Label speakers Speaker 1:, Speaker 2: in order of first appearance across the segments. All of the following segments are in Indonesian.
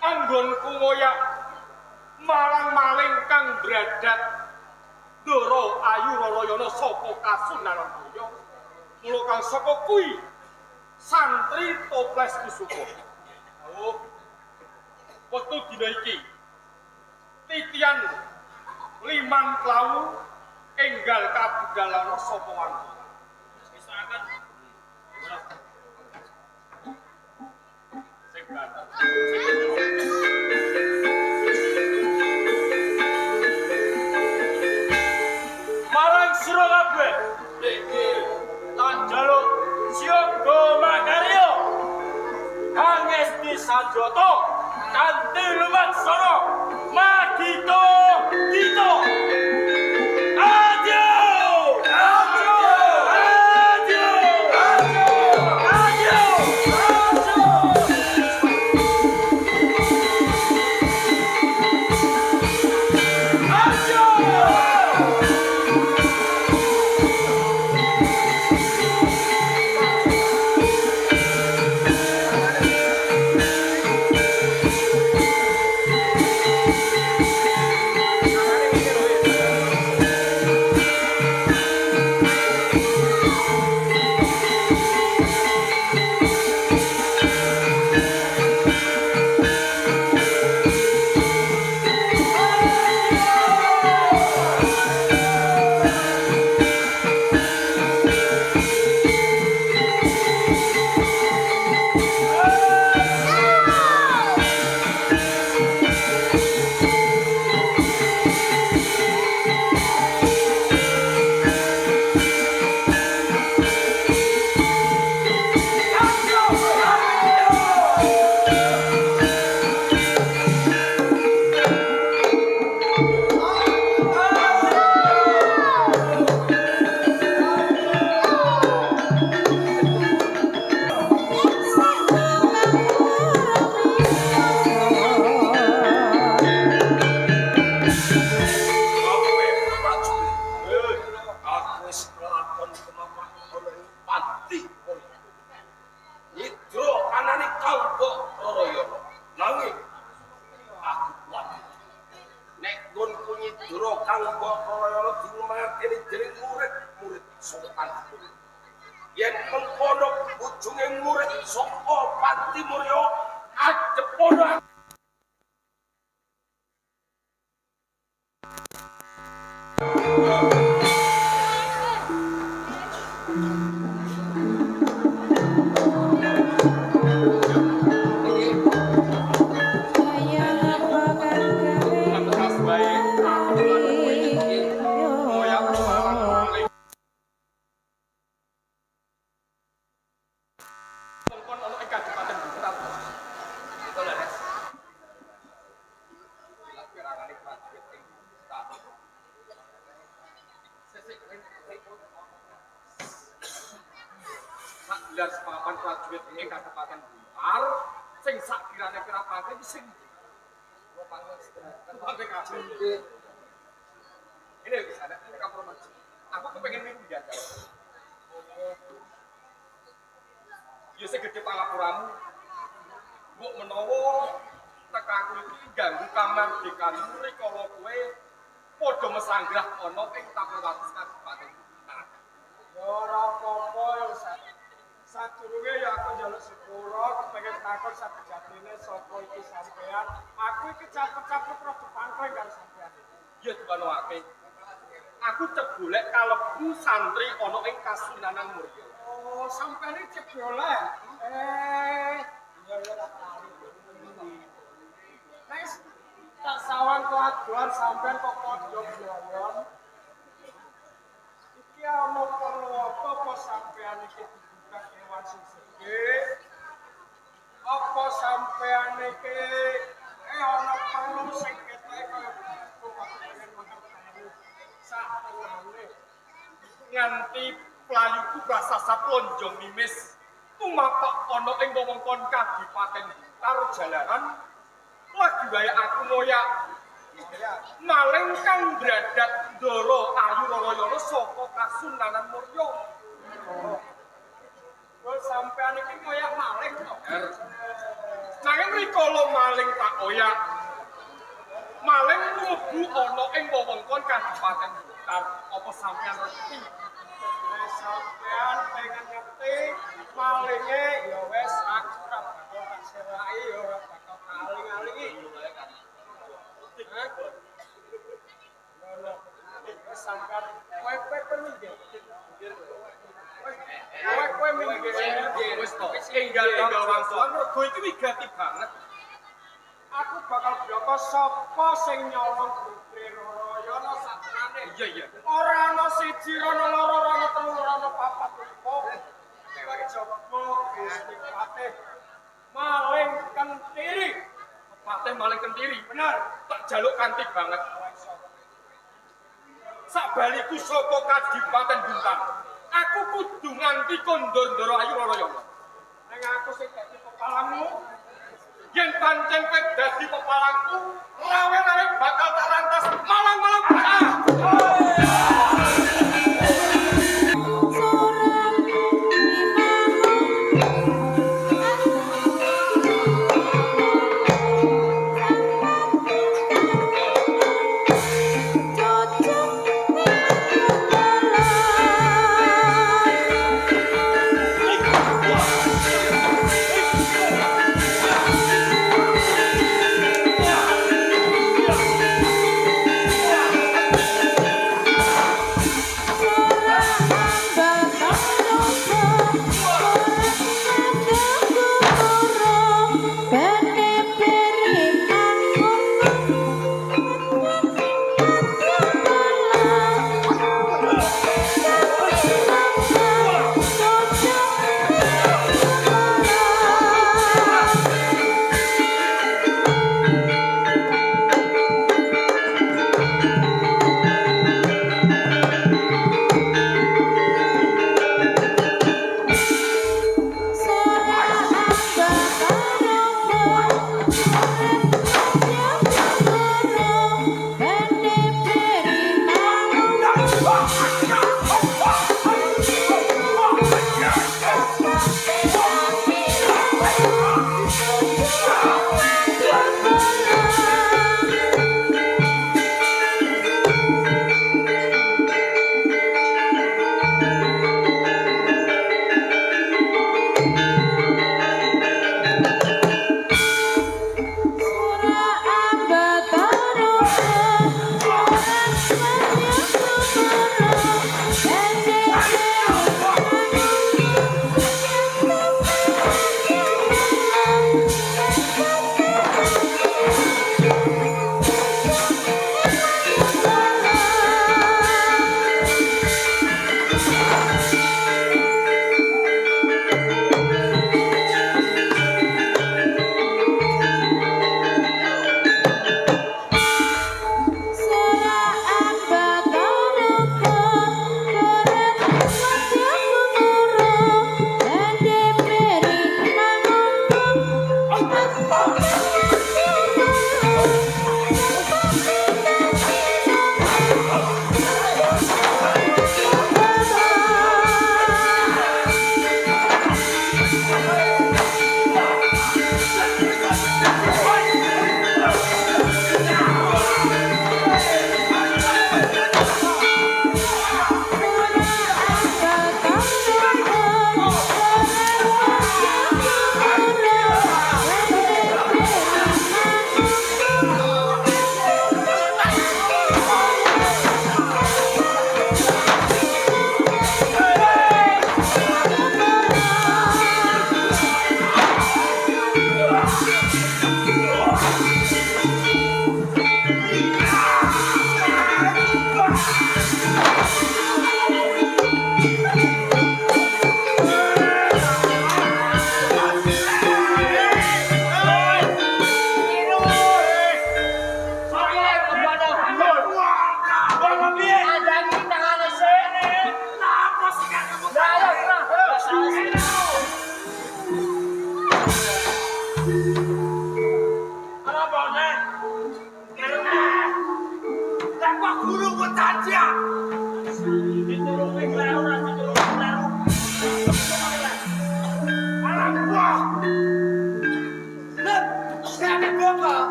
Speaker 1: Anggonku ngoyak marang maling kang bradat Doro Ayu Rarayana saka Kasunanan Mulya. Mula kang saka kuwi santri toples kusuko. Oh. Wektu dina iki titian limang klawu enggal kabudalan sapa wanita. Misalkan marang sira kabeh tak jaluk siaga makarya Kangesti Sanjata kanthi lumaksana magito dito yen mengkono ujunge murid saka Pati Murya adep ora papan prajurit ing Kabupaten Blitar sing sakirane kirapake sing ini bisa ada kapromaji. Aku kepengen mimpi diajar. Ya segede palapuramu. Mbok menawa tekaku iki ganggu kamardikanmu rikala kowe padha mesanggrah ana ing Taprawati Kabupaten Blitar. Ya ora apa-apa ya sadurunge ya aku njaluk sepura kepengin takon sakejatine sapa iki sampean. Aku iki capek-capek pro depan kowe karo sampean. Ya dipanowake. Aku cebolek kalebu santri ana ing Kasunanan Mulya. Oh, sampean iki cebolek. Ya ora kali. Wes tak sawang keladuan sampean kok padha blongon. Iki ana perlu apa sampean iki kewan sing segede apa sampean iki ana perlu sing ketek kaya pengen mangan sak tenane nganti playuku prasasat lonjong mimis tumapak ana ing wewengkon Kadipaten Blitar jalaran lagi wae aku ngoyak maling kang bradat Ndara Ayu Rarayana saka Kasunanan Murya. Wes sampean iki ngoyak maling to, Ger. Nanging rikala maling tak oyak. Maling mlebu ana ing wewengkon Kadipaten Blitar. Apa sampean ngerti? Sampean pengen ngerti malinge ya wis aku ora bakal tak serai ya ora bakal kaling-alingi. Sampean kowe minggir. Kowe minggir. Wis to. Enggal-enggal wangsulan rego iki wigati banget. Aku bakal bloko sapa sing nyolong Putri Rarayana satenane. Iya. Ora ana siji, ora ana loro, ora ana telu, ora ana papat, lima. Kejaba Gusti Patih maling kentiri. Patih maling kentiri. Bener. Tak jaluk kanthi banget. Sabaliku saka Kadipaten Blitar. Aku kudu nganti kondor Ndara Ayu Rarayana. Ning aku sing dadi pepalangmu. Yen pancen kowe dadi pepalangku, rawe-rawe bakal tak rantas malang-malang.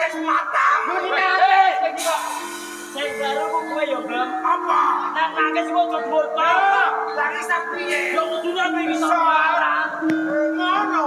Speaker 2: wis matang.
Speaker 3: Sing baru kok kowe yo belum
Speaker 2: Apa?
Speaker 3: nang nangis kok dhuwur ta.
Speaker 2: Lagi sapiye?
Speaker 3: Yo kudu nang iki sawarang.
Speaker 2: Ngono.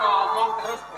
Speaker 2: Ngomong terus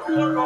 Speaker 2: Hey!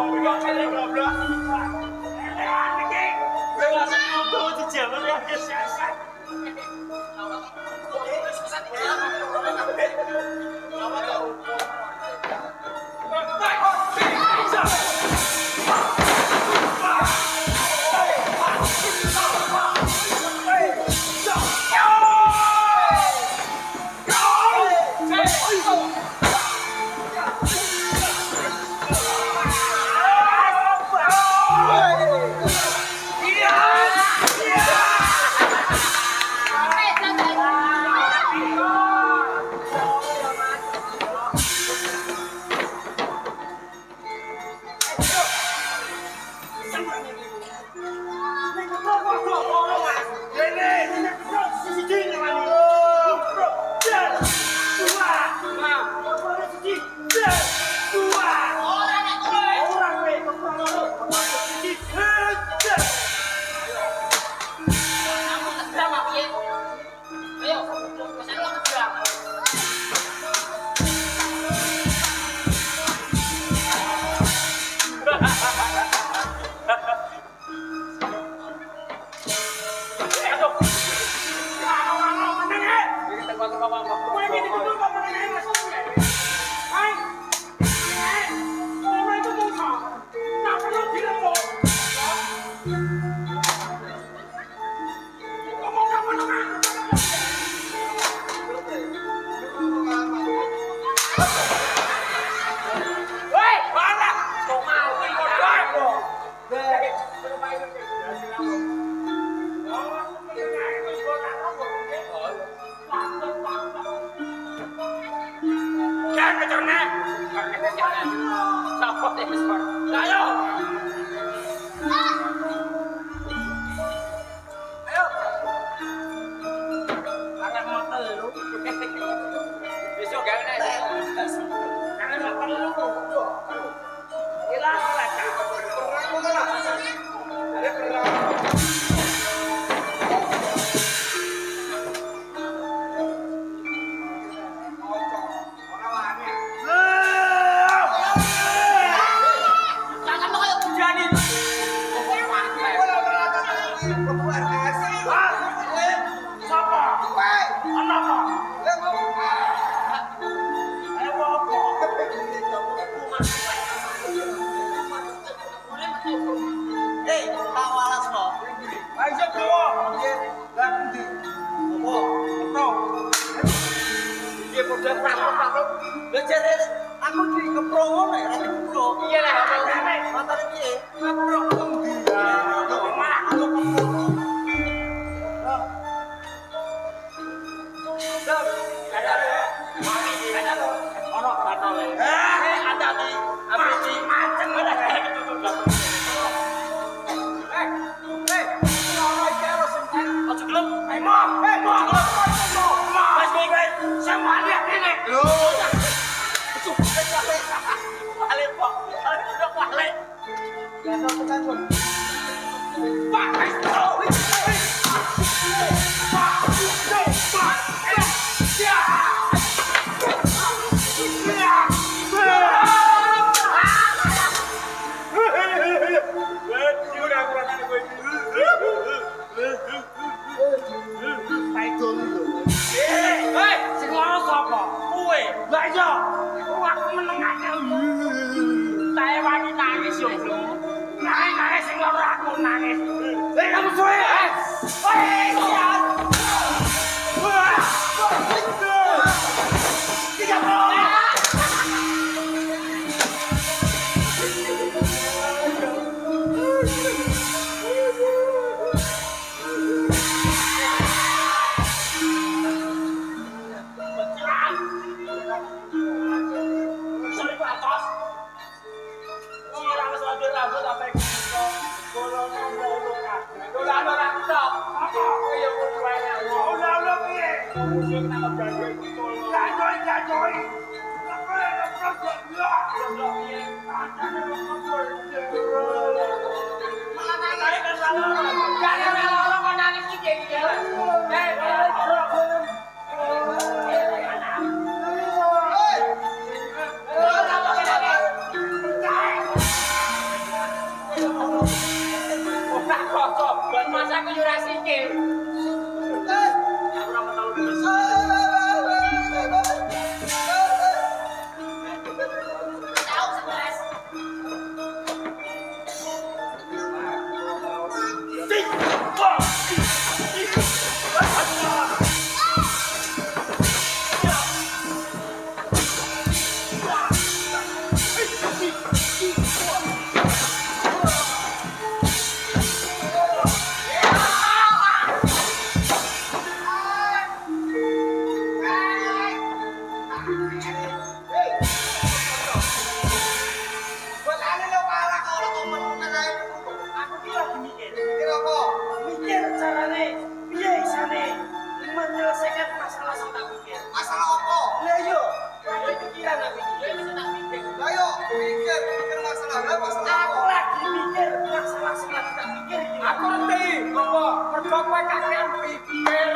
Speaker 3: saya masalah sing tak pikir.
Speaker 2: Masalah apa?
Speaker 3: Lah yo, ada pikiran aku iki. Ya bisa tak pikir.
Speaker 2: Ayo, pikir masalah. Lah masalah
Speaker 3: Aku
Speaker 2: apa?
Speaker 3: lagi mikir masalah sing lagi tak pikir iki.
Speaker 1: Aku ngerti, apa? Mergo kowe kakean pikir.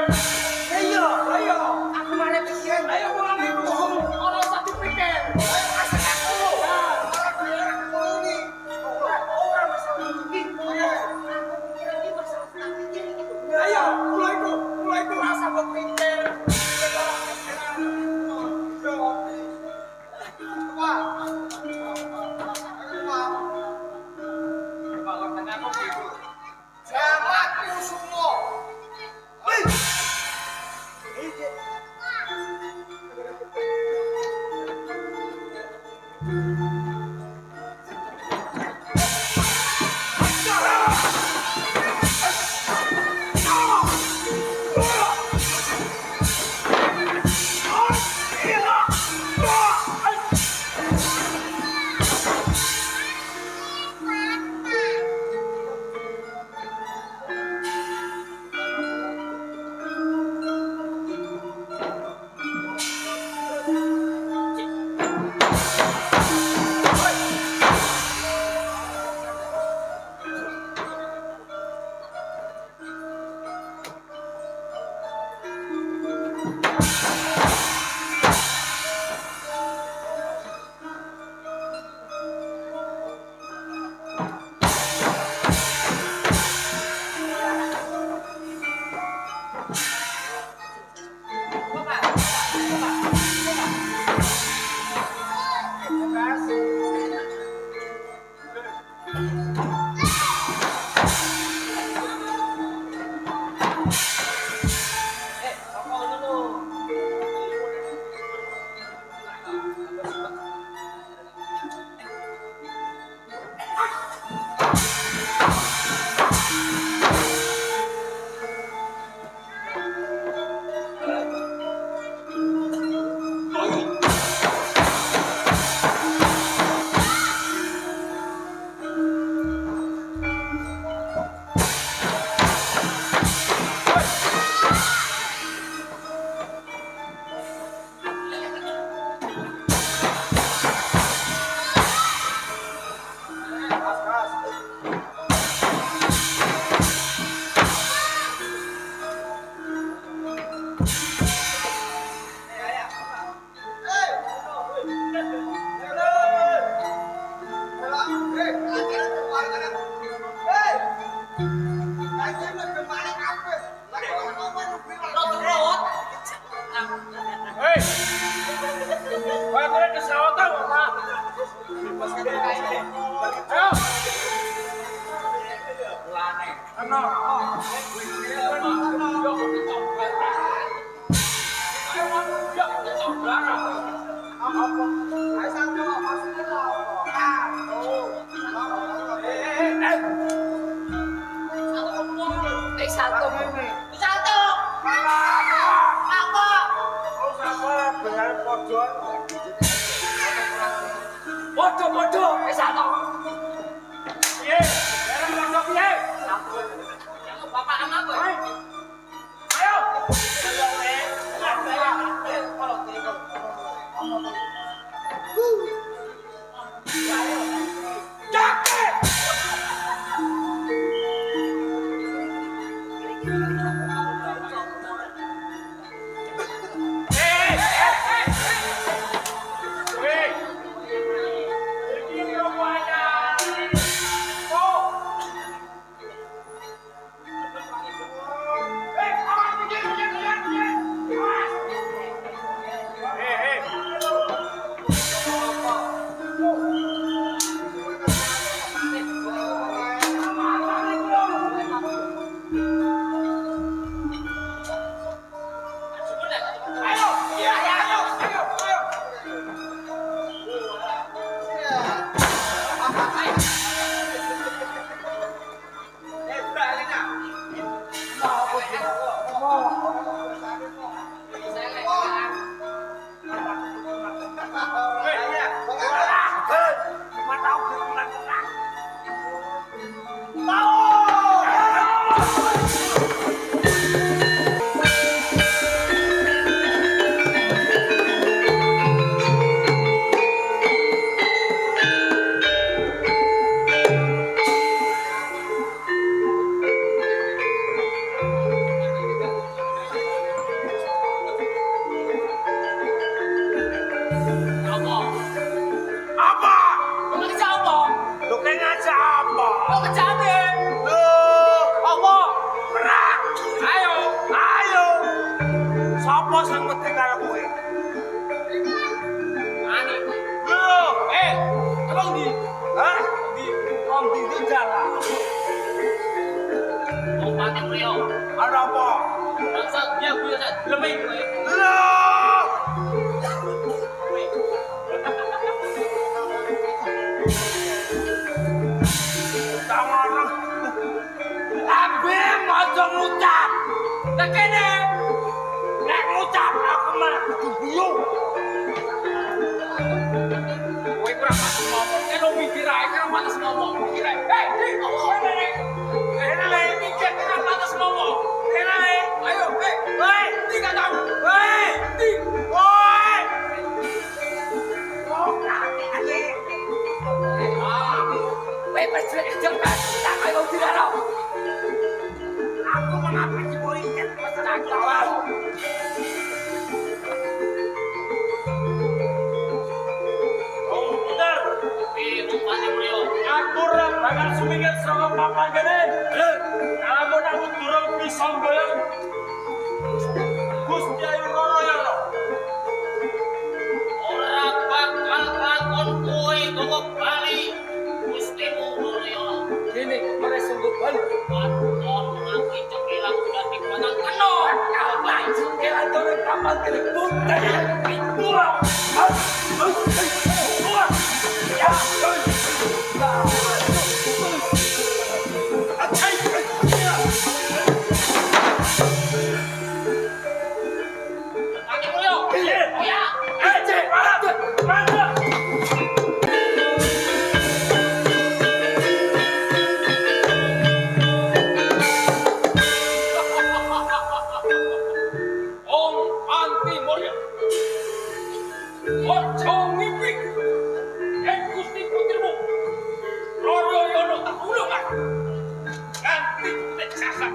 Speaker 3: Ayo, aku malah pikiran.
Speaker 1: Ayo mulai itu. Ora usah dipikir.
Speaker 2: Masalah aku. Masalah dia ini.
Speaker 3: Orang masalah iki. Aku pikiran iki masalah tak pikir gitu.
Speaker 1: Ayo, mulai itu rasa berpikir.
Speaker 2: Jamat Kusumo.
Speaker 1: Hei. Kowe kira kesawatan kok, Pak? Ayo. Ano? Bodoh, satu. Piye? Barang bodoh piye?
Speaker 3: Bapak ama apa?
Speaker 1: Ayo. Jaket.
Speaker 3: Apa?
Speaker 2: Apa?
Speaker 3: Lu ngejak apa?
Speaker 2: Lu kayak ngajak apa?
Speaker 3: Lu ngejak apa?
Speaker 2: Lu
Speaker 3: Apa?
Speaker 2: perang.
Speaker 3: Ayo.
Speaker 2: Ayo. Sopo sing mesti karo kowe?
Speaker 3: Ani.
Speaker 2: Lu.
Speaker 3: Abang di.
Speaker 2: Hah? Di om di jalan.
Speaker 3: Mau mati Rio.
Speaker 2: Ada apa?
Speaker 3: Bangsa dia punya saya lebih kowe.
Speaker 2: Lu. Tangan. Tapi mau ngucap.
Speaker 3: Lah kene.
Speaker 2: Nek ngucap aku malah kudu guyu.
Speaker 3: Kowe kurang pantes ngomong. Lo mikir ae kurang pantes ngomong. Mikir ae. Di. Ini mikir kurang pantes ngomong.
Speaker 2: Ini.
Speaker 3: Ayo,
Speaker 2: Woi.
Speaker 3: di kata.
Speaker 2: Woi.
Speaker 3: Di.
Speaker 2: Woi. Oh, kaki lagi.
Speaker 3: Kowe pasti jangan tak ayo diraro.
Speaker 2: Aku menapis di politik.
Speaker 3: Tak jawab.
Speaker 2: Oh, bener.
Speaker 3: Mau mati Rio.
Speaker 2: Aku ora bakal sumingkir saka papan kene. Namun aku durung bisa mbayang. Gusti Ayu Roroyono.
Speaker 3: Ora bakal lakon kowe gowo Bali. Gustimu Rio.
Speaker 2: Ini mare sungguh bali.
Speaker 3: Waton mati cekilang dadi panang keno.
Speaker 2: Kapan sungkelan dore papan kene bunte. Tua. Tua. Ya.
Speaker 3: Mati Rio. Ya.
Speaker 2: Cek, mana?
Speaker 3: Om anti Moria. Ojo mimpi. Gusti putrimu. Roroyono tak ulungan. Ganti tecasan.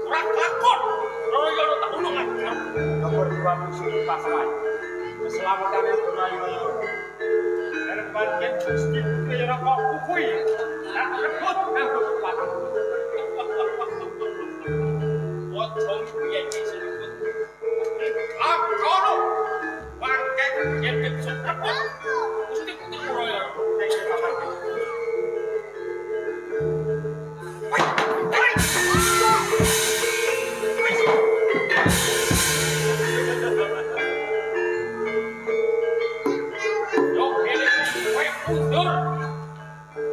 Speaker 3: Kurang lakon. Roroyono tak ulungan.
Speaker 2: Nomor 2 musuh pasangan. Keselamatan yang berlayu-layu. Dan bagian Gusti Putri Rokok Kukui. Dan rebut dan berkekuatan.
Speaker 3: Ojo mimpi yang disebut. Lakono. Bangkai yang disebut rebut. Gusti putrimu Roroyono. Yo, ini kowe mundur.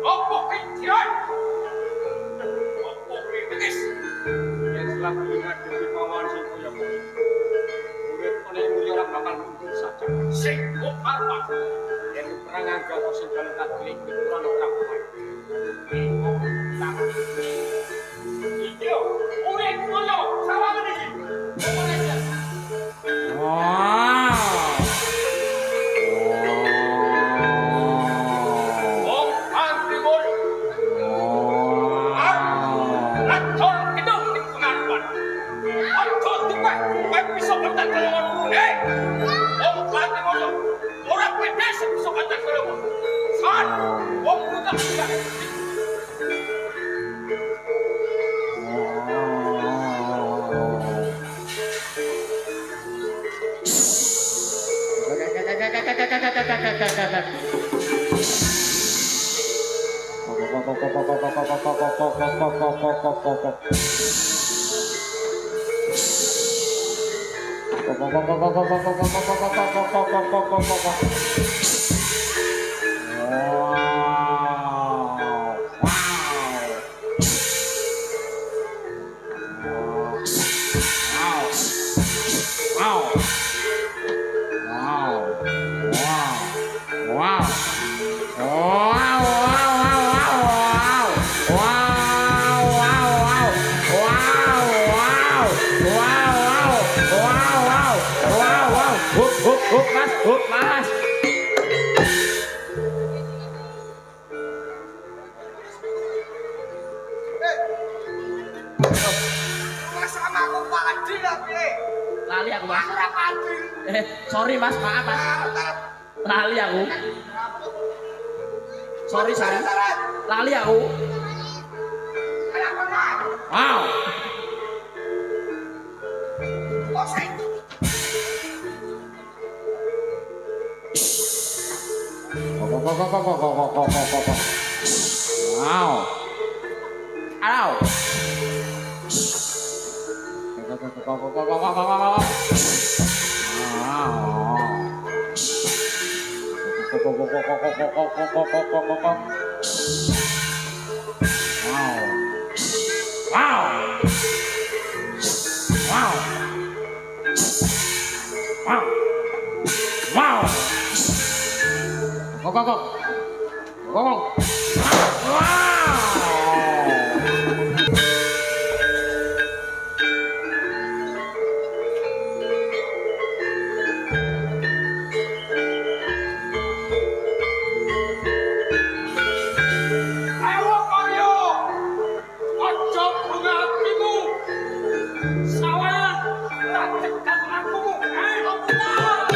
Speaker 3: Opo kician? Opo kritis?
Speaker 1: Yang telah mendengar dari mawar sing kaya kowe. Urip oleh mulya ora bakal mundur saja.
Speaker 3: Sing kok arep.
Speaker 1: Yen perang anggato sing dalem kadhelik kurang ora kuat.
Speaker 3: Iyo, urip mulya sawangan iki. Om anti mul. Lancor gedung di pengaruan. Lancor juga, kowe bisa bentak golongan. Om anti mul. Orang pede bisa bentak golongan. San, om buta juga.
Speaker 2: Sama aku padi lah piye?
Speaker 3: Lali aku, Mas.
Speaker 2: Ora
Speaker 4: Sorry Mas, maaf Mas. Lali aku. Sorry. Lali aku. Wow. Wow. Halo.
Speaker 3: Ayo kaya ojo bunga hatimu sawan tak cekat aku ayo pulang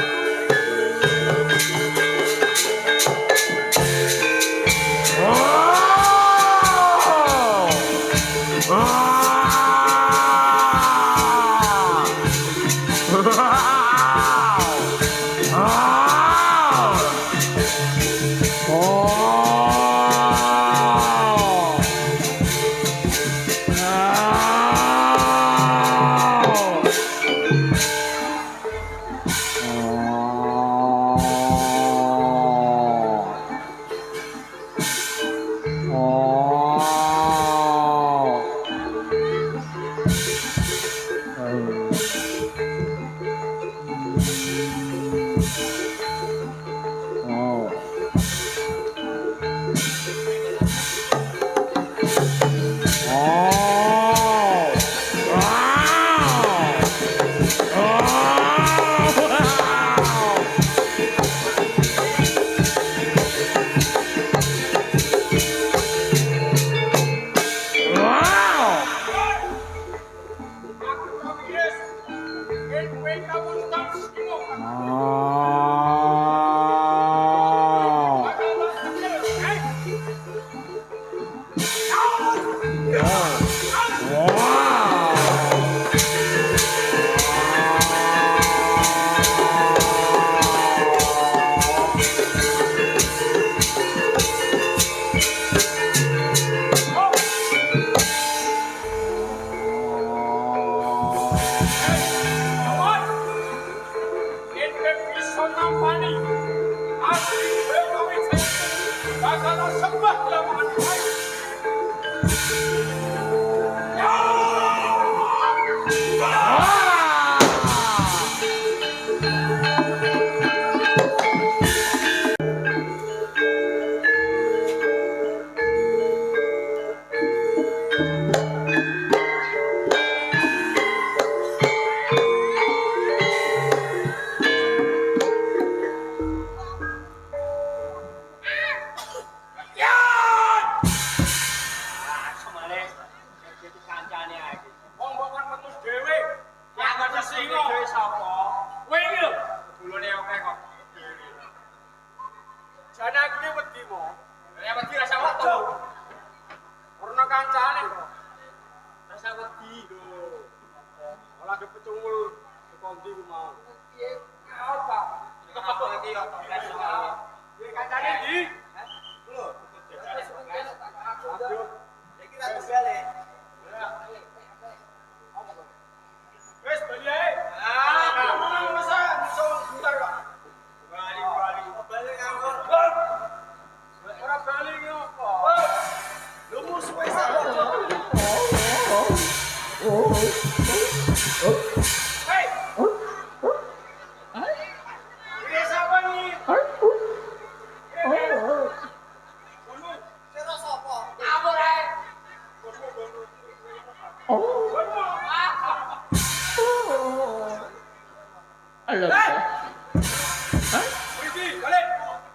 Speaker 4: Halo. Hah?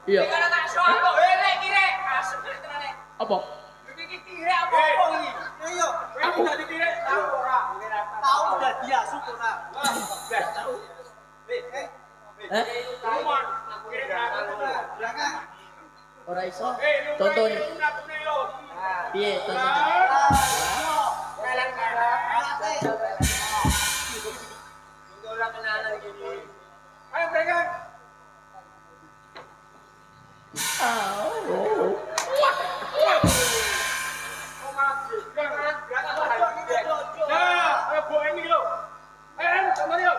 Speaker 4: Iya. Apa?
Speaker 5: Tahu udah dia syukur.
Speaker 4: Eh?
Speaker 2: Rumah.
Speaker 4: Ora iso. Tonton. Piye tonton?
Speaker 2: Ayo pegang. Nah, ayo bawa ini lo. Ayo, kemari lo.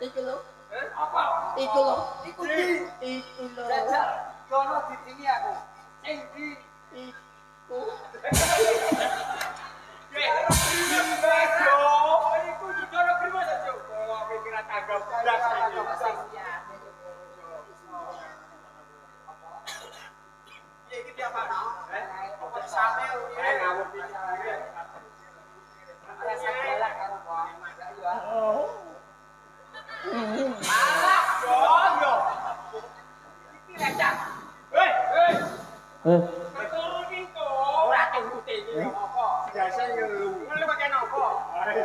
Speaker 4: Itu lo.
Speaker 2: Apa?
Speaker 4: Itu lo.
Speaker 2: Ikuti.
Speaker 4: Itu lo.
Speaker 5: Jajal, kono ditingi aku. Sing di
Speaker 4: Itu.
Speaker 2: Iku juga ada prima saja. Oh, pikiran tanggap belas ini.
Speaker 5: iki dia mana? Apa sate
Speaker 2: Saya ngawur pikiran.
Speaker 5: Rasa galak karo kok. Iki lecak.
Speaker 2: Hei.
Speaker 4: Eh.
Speaker 2: Turun itu. Ora tunggu iki apa? Biasa ngelu. Ngelu pakai nopo? Hei.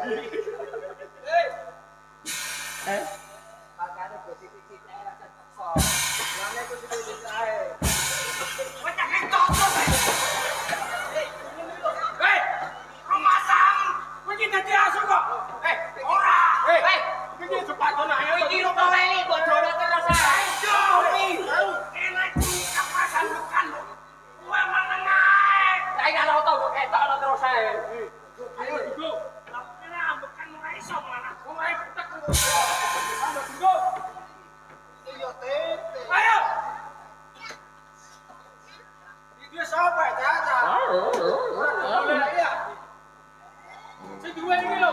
Speaker 4: Eh.
Speaker 5: Makane go titik-titik rasa paksa. Lane ku titik-titik ae.
Speaker 2: Macam itu. Hei. Rumasam. Kuwi dadi asu kok. Hei, ora. Hei. Iki cepat to nak.
Speaker 5: Iki rupa wae bodone terus ae.
Speaker 2: Enak kapasan bukan. Kowe mangan ae.
Speaker 5: Saiki kalau tau kok ketok terus ae.
Speaker 2: Ayo duduk. Tapi ambekan ora iso mangan. Wong ae ketek. Ayo duduk.
Speaker 5: Iya tete.
Speaker 2: Ayo. Iki sapa Caca? Boleh ya. Sing duwe iki lho.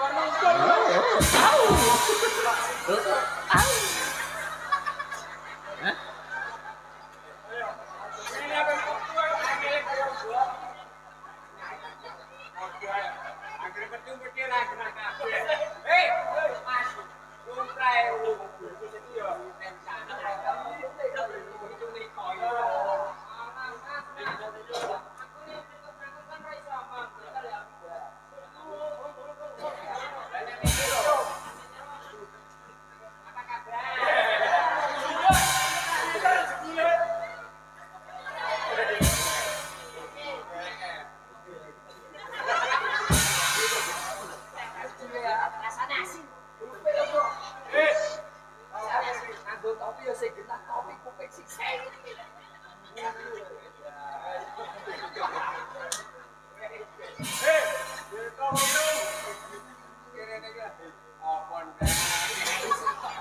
Speaker 2: Karena udah. Ini apa yang tua yang ngelek kaya gua. Oke. Akhirnya betul berkira kena kabeh. Hei, Mas. Kumprae lu. Itu yo rencana. Itu nih koyo.
Speaker 5: Rasane asin. Rupe yo, Bro.
Speaker 2: Eh,
Speaker 5: Rasane asin. Nganggo topi yo sing genah topi kuping sing sewit.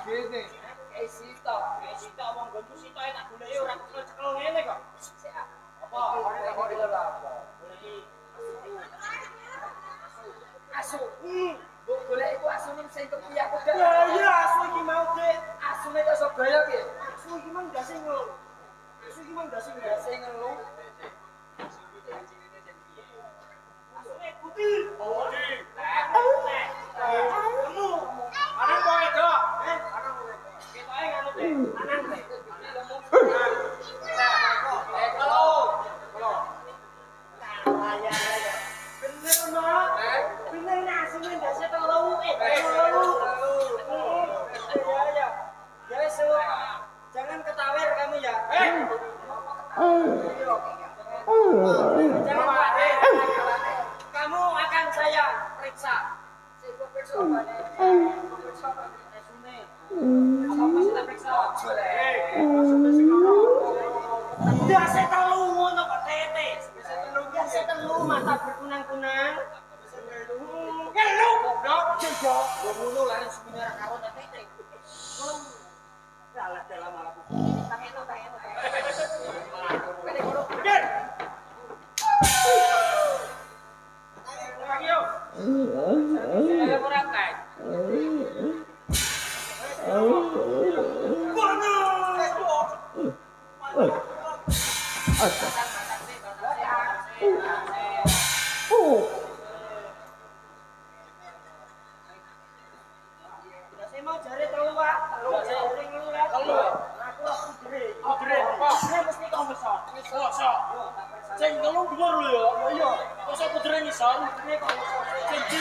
Speaker 5: Gini, Sito wong gonku Sito tak goleki ora cekel ngene kok. Sik ah. Apa? Kok lho apa? Asu. Mbok golek iku asune sing kepiye aku gak.
Speaker 2: iya asu iki mau, Dik.
Speaker 5: Asune kok iso gaya ki.
Speaker 2: Asu iki mang ndase ngelu. Asu iki mang ndase ngelu.
Speaker 5: Sing ngelu.
Speaker 2: Asune putih. Oh, Dik. Kamu. Anak kowe, Dok. Anak kowe. Ketoke ngono, Dik. Anak Dik. Bener, Mak. Bener asune ndase telu.
Speaker 5: Ya. Ya wis. Jangan ketawer kamu ya. Jangan khawatir. Kamu akan saya periksa. Saya periksa apa nih? Periksa apa? Asune. Apa sih tak periksa? Ndase telu ngono kok tete. Ndase telu mata berkunang-kunang.
Speaker 2: Ngelu, Dok.
Speaker 5: Yo, ngono lah semuanya ra karo tete. Salah dalam malah. Tangen.
Speaker 2: Dik. Ayo.
Speaker 5: Saya ora kae.
Speaker 4: Oh.
Speaker 5: ngisor, ini kok janji.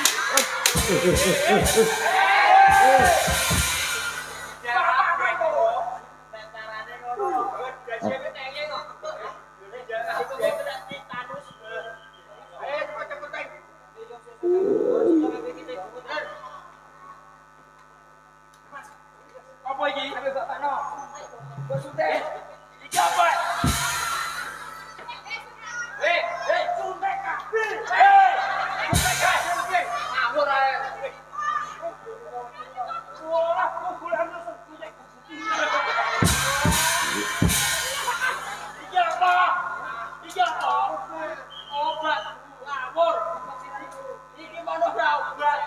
Speaker 3: Apa iki?
Speaker 5: Sampai Bapak no. Bos sudah.
Speaker 3: Iki apa?
Speaker 5: Suntek kabeh.
Speaker 3: Suntek.
Speaker 5: Ngawur ae.
Speaker 3: Wah, kok bulan suntek. Iki apa? Iki apa?
Speaker 5: Obat ngawur.
Speaker 3: Iki mana obat?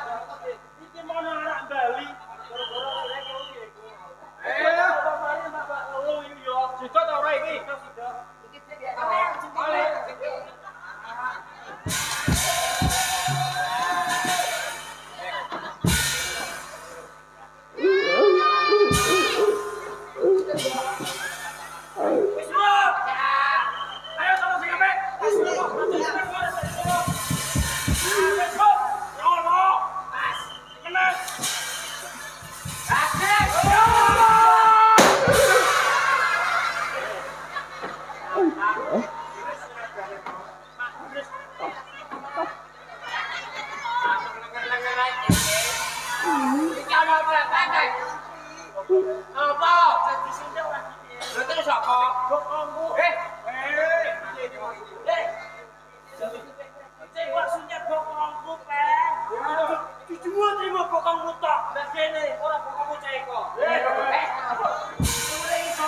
Speaker 3: Iki mana anak Bali? Oh iya, sudah ta ora iki? Ayo sama sing ape? Menang.
Speaker 5: Apa? Lha terus apa?
Speaker 3: Bokongku.
Speaker 5: Sing kok sunyak bokongku, Peng. Cucumu terima bokongmu tok. Lah kene ora bokongmu ceko. Ora iso.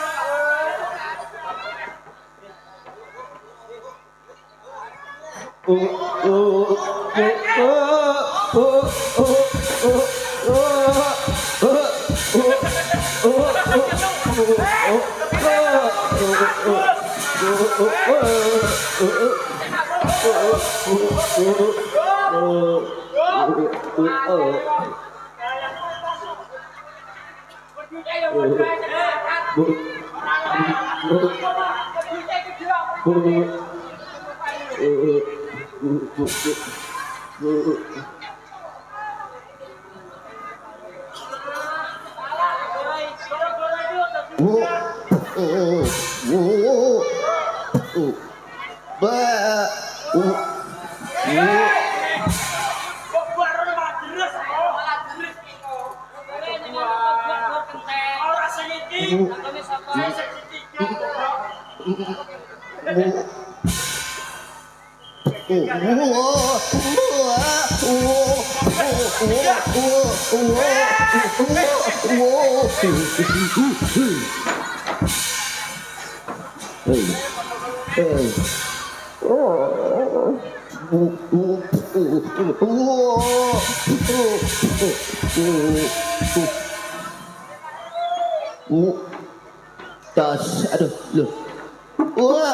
Speaker 5: Ora sing iki, atone sapa sing
Speaker 4: Das, aduh, loh. Wah,